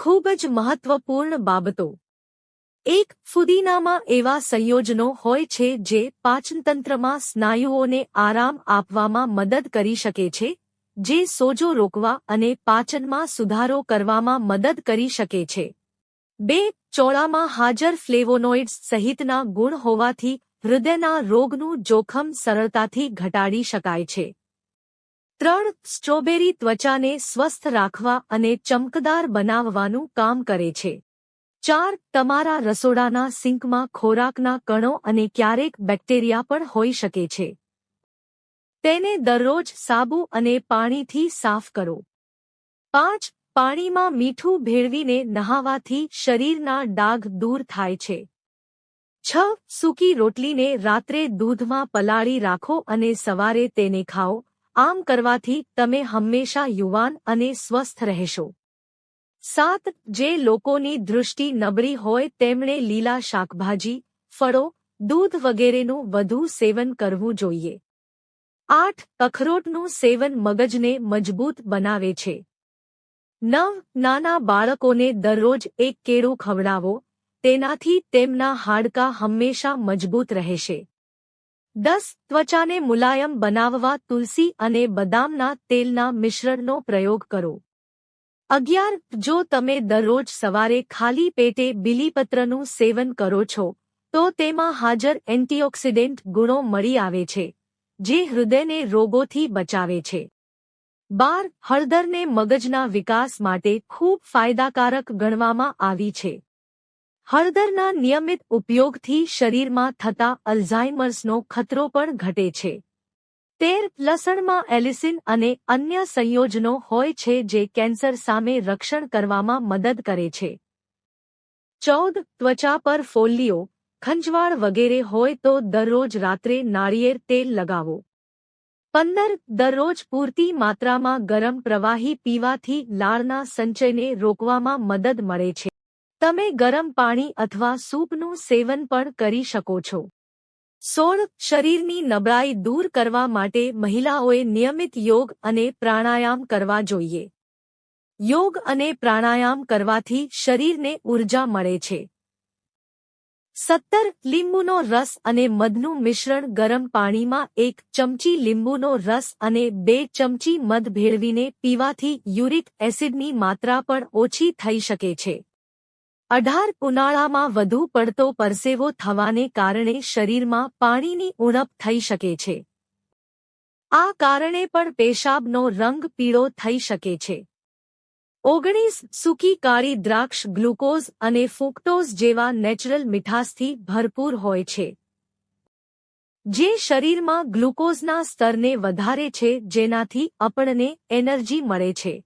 ખૂબ જ મહત્વપૂર્ણ બાબતો. 1. ફુદીનામાં એવા સંયોજનો હોય છે જે પાચનતંત્રમાં સ્નાયુઓને આરામ આપવામાં મદદ કરી શકે છે, જે સોજો રોકવા અને પાચનમાં સુધારો કરવામાં મદદ કરી શકે છે. 2. ચોળામાં હાજર ફ્લેવોનોઇડ્સ સહિતના ગુણ હોવાથી હૃદયના રોગનું જોખમ સરળતાથી ઘટાડી શકાય છે. 3. સ્ટ્રોબેરી ત્વચાને સ્વસ્થ રાખવા અને ચમકદાર બનાવવાનું કામ કરે છે. 4. તમારા રસોડાના સિંકમાં ખોરાકના કણો અને ક્યારેક બેક્ટેરિયા પણ હોઈ શકે છે. તેને દરરોજ સાબુ અને પાણીથી સાફ કરો. 5. પાણીમાં મીઠું ભેળવીને નહાવાથી શરીરના ડાઘ દૂર થાય છે. 6. સૂકી રોટલીને રાત્રે દૂધમાં પલાળી રાખો અને સવારે તેને ખાઓ. આમ કરવાથી તમે હંમેશા યુવાન અને સ્વસ્થ રહેશો. 7. જે લોકોની દૃષ્ટિ નબળી હોય તેમણે લીલા શાકભાજી, ફળો, દૂધ વગેરેનું વધુ સેવન કરવું જોઈએ. 8. અખરોટનું સેવન મગજને મજબૂત બનાવે છે. 9. નાના બાળકોને દરરોજ એક કેળું ખવડાવો, તેનાથી તેમના હાડકાં હંમેશા મજબૂત રહેશે. 10. ત્વચાને મુલાયમ બનાવવા તુલસી અને બદામના તેલના મિશ્રણનો પ્રયોગ કરો. 11. જો તમે દરરોજ સવારે ખાલી પેટે બીલીપત્રનું સેવન કરો છો, તો તેમાં હાજર એન્ટીઓક્સિડન્ટ ગુણો મળી આવે છે, જે હૃદયને રોગોથી બચાવે છે. 12. હળદરને મગજના વિકાસ માટે ખૂબ ફાયદાકારક ગણવામાં આવી છે. હળદરના નિયમિત ઉપયોગથી શરીરમાં થતા અલ્ઝાઇમર્સનો ખતરો પણ ઘટે છે. 13. લસણમાં એલિસિન અને અન્ય સંયોજનો હોય છે જે કેન્સર સામે રક્ષણ કરવામાં મદદ કરે છે. 14. ત્વચા પર ફોલ્લીઓ, ખંજવાળ વગેરે હોય તો દરરોજ રાત્રે નાળિયેર તેલ લગાવો. 15. દરરોજ પૂરતી માત્રામાં ગરમ પ્રવાહી પીવાથી લાળના સંચયને રોકવામાં મદદ મળે છે. તમે ગરમ પાણી અથવા સૂપનું સેવન પણ કરી શકો છો. 16. શરીરની નબળાઈ દૂર કરવા માટે મહિલાઓએ નિયમિત યોગ અને પ્રાણાયામ કરવા જોઈએ. યોગ અને પ્રાણાયામ કરવાથી શરીરને ઊર્જા મળે છે. 17. લીંબુનો રસ અને મધનું મિશ્રણ ગરમ પાણીમાં 1 ચમચી લીંબુનો રસ અને 2 ચમચી મધ ભેળવીને પીવાથી યુરિક એસિડની માત્રા પણ ઓછી થઈ શકે છે. 18. ઉનાળામાં વધુ પડતો પરસેવો થવાને કારણે શરીરમાં પાણીની ઉણપ થઈ શકે છે. આ કારણે પણ પેશાબનો રંગ પીળો થઈ શકે છે. 19. સૂકી કાળી દ્રાક્ષ ગ્લુકોઝ અને ફ્રુક્ટોઝ જેવા નેચરલ મીઠાશથી ભરપૂર હોય છે, જે શરીરમાં ગ્લુકોઝના સ્તરને વધારે છે, જેનાથી આપણને એનર્જી મળે છે.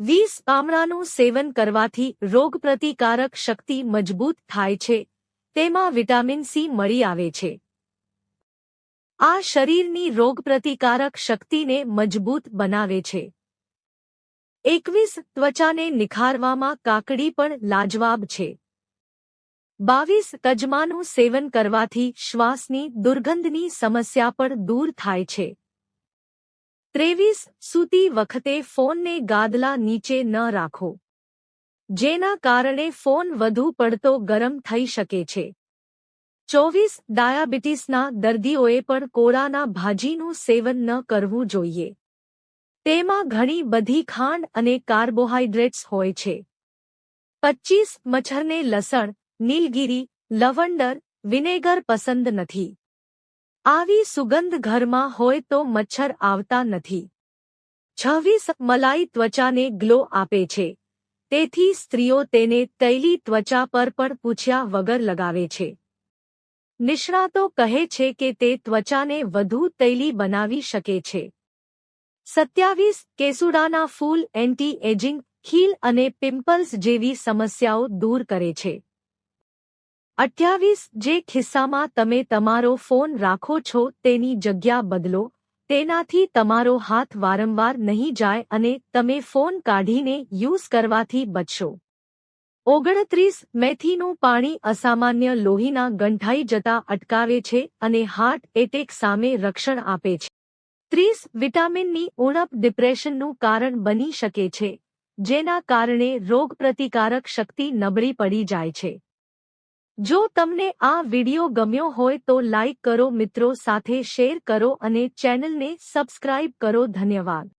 20. આમળાનું સેવન કરવાથી રોગપ્રતિકારક શક્તિ મજબૂત થાય છે, તેમાં વિટામિન સી મળી આવે છે. આ શરીરની રોગપ્રતિકારક શક્તિને મજબૂત બનાવે છે. 21. ત્વચાને નિખારવામાં કાકડી પણ લાજવાબ છે. 22. તજમાનું સેવન કરવાથી શ્વાસની દુર્ગંધની સમસ્યા પણ દૂર થાય છે. 23. સૂતી વખતે ફોનને ગાદલા નીચે ન રાખો, જેના કારણે ફોન વધુ પડતો ગરમ થઈ શકે છે. 24. ડાયાબિટીસના દર્દીઓએ પણ કોળાના ભાજીનું સેવન ન કરવું જોઈએ. તેમાં ઘણી બધી ખાંડ અને કાર્બોહાઈડ્રેટ્સ હોય છે. 25. મચ્છરને લસણ, નીલગિરી, લવંડર, વિનેગર પસંદ નથી. આવી સુગંધ ઘરમાં હોય તો મચ્છર આવતા નથી. 26. મલાઈ ત્વચાને ગ્લો આપે છે, તેથી સ્ત્રીઓ તેને તૈલી ત્વચા પર પણ પૂછ્યા વગર લગાવે છે. નિષ્ણાતો કહે છે કે તે ત્વચાને વધુ તૈલી બનાવી શકે છે. 27. કેસુડાના ફૂલ એન્ટી એજિંગ, ખીલ અને પિમ્પલ્સ જેવી સમસ્યાઓ દૂર કરે છે. 28. જે ખિસ્સામાં તમે તમારો ફોન રાખો છો તેની જગ્યા બદલો, તેનાથી તમારો હાથ વારંવાર નહીં જાય અને તમે ફોન કાઢીને યુઝ કરવાથી બચશો. 29. મેથીનું પાણી અસામાન્ય લોહીના ગંઠાઈ જતા અટકાવે છે અને હાર્ટ એટેક સામે રક્ષણ આપે છે. 30. વિટામિનની ઉણપ ડિપ્રેશનનું કારણ બની શકે છે, જેના કારણે રોગપ્રતિકારક શક્તિ નબળી પડી જાય છે. જો તમને આ વિડિયો ગમ્યો હોય તો લાઈક કરો, મિત્રો સાથે શેર કરો અને ચેનલને સબસ્ક્રાઇબ કરો. ધન્યવાદ.